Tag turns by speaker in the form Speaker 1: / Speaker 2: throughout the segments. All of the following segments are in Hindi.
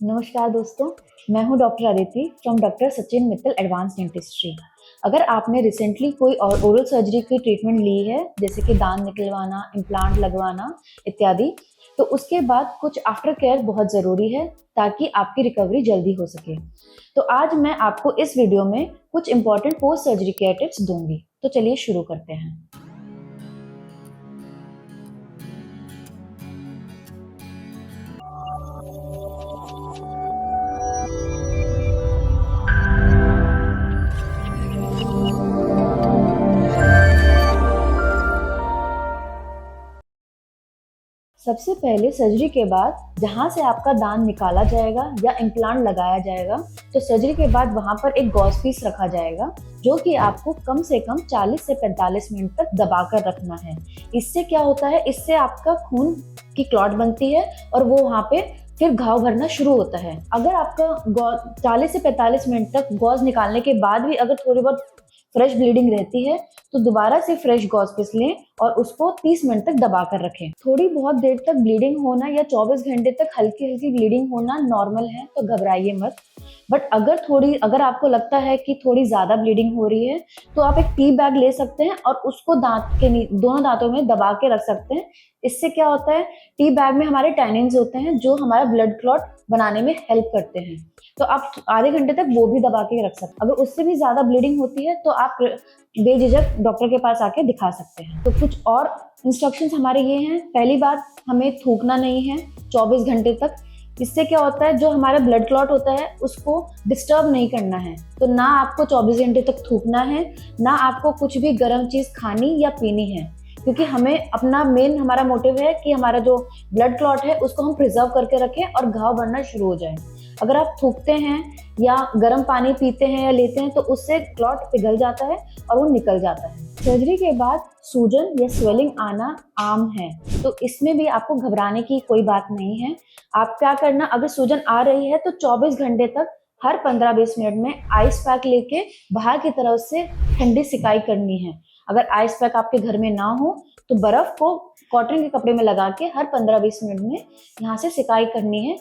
Speaker 1: नमस्कार दोस्तों, मैं हूं doctor Aditi from doctor Sachin Mittal advance dentistry. अगर आपने रिसेंटली कोई और ओरल सर्जरी की ट्रीटमेंट ली है, जैसे कि दांत निकलवाना, इम्प्लांट लगवाना इत्यादि, तो उसके बाद कुछ आफ्टर केयर बहुत ज़रूरी है ताकि आपकी रिकवरी जल्दी हो सके। तो आज मैं आपको इस वीडियो में कुछ important post surgery care tips दूंगी। तो चलिए शुरू करते हैं। सबसे पहले सर्जरी के बाद जहाँ से आपका दांत निकाला जाएगा या इम्प्लांट लगाया जाएगा, तो सर्जरी के बाद वहाँ पर एक गॉज पीस रखा जाएगा जो कि आपको कम से कम 40 से 45 मिनट तक दबा कर रखना है। इससे क्या होता है, इससे आपका खून की क्लॉट बनती है और वो वहाँ पे फिर घाव भरना शुरू होता है। अगर आपका 40 से 45 मिनट तक गॉज निकालने के बाद भी अगर थोड़ी बहुत फ्रेश ब्लीडिंग रहती है, तो दोबारा से फ्रेश गॉज पीस लें और उसको 30 मिनट तक दबा कर रखें। थोड़ी बहुत देर तक ब्लीडिंग होना या 24 घंटे तक हल्की हल्की ब्लीडिंग होना नॉर्मल है, तो घबराइए मत। बट अगर आपको लगता है कि थोड़ी ज़्यादा ब्लीडिंग हो रही है, तो आप एक टी बैग ले सकते हैं और उसको दोनों दांतों में दबा के रख सकते हैं। इससे क्या होता है, टी बैग में हमारे टैनिन्स होते हैं जो हमारा ब्लड क्लॉट बनाने में हेल्प करते हैं। तो आप आधे घंटे तक वो भी दबा के रख सकते हैं। अगर उससे भी ज़्यादा ब्लीडिंग होती है तो आप बेझिझक डॉक्टर के पास आके दिखा सकते हैं। तो कुछ और इंस्ट्रक्शंस हमारे ये हैं। पहली बात, हमें थूकना नहीं है 24 घंटे तक। इससे क्या होता है, जो हमारा ब्लड क्लॉट होता है उसको डिस्टर्ब नहीं करना है। तो ना आपको 24 घंटे तक थूकना है, ना आपको कुछ भी गर्म चीज़ खानी या पीनी है, क्योंकि हमारा मोटिव है कि हमारा जो ब्लड क्लॉट है उसको हम प्रिजर्व करके रखें और घाव भरना शुरू हो जाए। अगर आप थूकते हैं या गर्म पानी पीते हैं या लेते हैं तो उससे क्लॉट पिघल जाता है और वो निकल जाता है। सर्जरी के बाद सूजन या स्वेलिंग आना आम है, तो इसमें भी आपको घबराने की कोई बात नहीं है। आप क्या करना, अगर सूजन आ रही है तो 24 घंटे तक हर 15-20 मिनट में आइस पैक लेके बाहर की तरफ से ठंडी सिकाई करनी है। अगर आइस पैक आपके घर में ना हो तो बर्फ को कॉटन के कपड़े में लगा के हर 15-20 मिनट में यहाँ से सिकाई करनी है।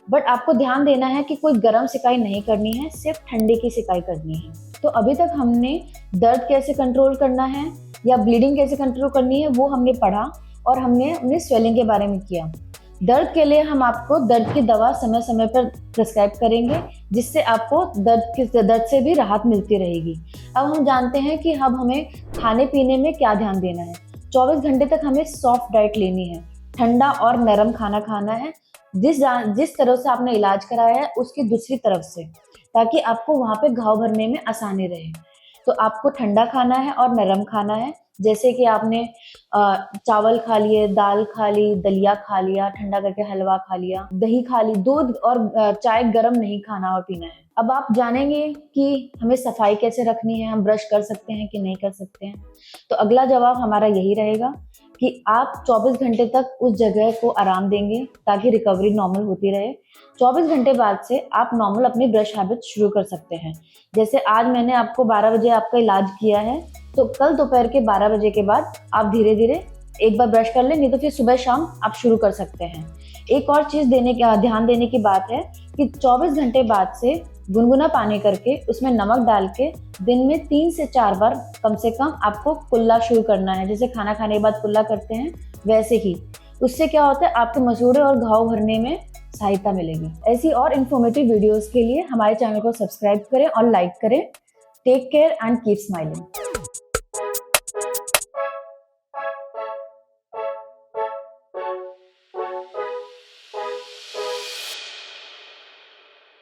Speaker 1: बट आपको ध्यान देना है कि कोई गर्म सिकाई नहीं करनी है, सिर्फ ठंडे की सिकाई करनी है। तो अभी तक हमने दर्द कैसे कंट्रोल करना है या ब्लीडिंग कैसे कंट्रोल करनी है वो हमने पढ़ा, और हमने अपनी स्वेलिंग के बारे में किया। दर्द के लिए हम आपको दर्द की दवा समय समय पर प्रिस्क्राइब करेंगे, जिससे आपको दर्द से भी राहत मिलती रहेगी। अब हम जानते हैं कि अब हमें खाने पीने में क्या ध्यान देना है। 24 घंटे तक हमें सॉफ्ट डाइट लेनी है, ठंडा और नरम खाना खाना है, जिस तरह से आपने इलाज कराया है उसकी दूसरी तरफ से, ताकि आपको वहाँ पे घाव भरने में आसानी रहे। तो आपको ठंडा खाना है और नरम खाना है, जैसे कि आपने चावल खा लिए, दाल खा ली, दलिया खा लिया, ठंडा करके हलवा खा लिया, दही खा ली, दूध और चाय गर्म नहीं खाना और पीना है। अब आप जानेंगे कि हमें सफाई कैसे रखनी है, हम ब्रश कर सकते हैं कि नहीं कर सकते हैं। तो अगला जवाब हमारा यही रहेगा कि आप 24 घंटे तक उस जगह को आराम देंगे ताकि रिकवरी नॉर्मल होती रहे। 24 घंटे बाद से आप नॉर्मल अपनी ब्रश हैबिट शुरू कर सकते हैं। जैसे आज मैंने आपको 12 बजे आपका इलाज किया है, तो कल दोपहर के 12 बजे के बाद आप धीरे धीरे एक बार ब्रश कर लें, नहीं तो फिर सुबह शाम आप शुरू कर सकते हैं। एक और चीज़ ध्यान देने की बात है कि 24 घंटे बाद से गुनगुना पानी करके उसमें नमक डाल के दिन में 3 से 4 बार कम से कम आपको कुल्ला शुरू करना है। जैसे खाना खाने के बाद कुल्ला करते हैं वैसे ही। उससे क्या होता है, आपके मसूड़े और घाव भरने में सहायता मिलेगी। ऐसी और इन्फॉर्मेटिव वीडियोस के लिए हमारे चैनल को सब्सक्राइब करें और लाइक करें। Take care and keep smiling.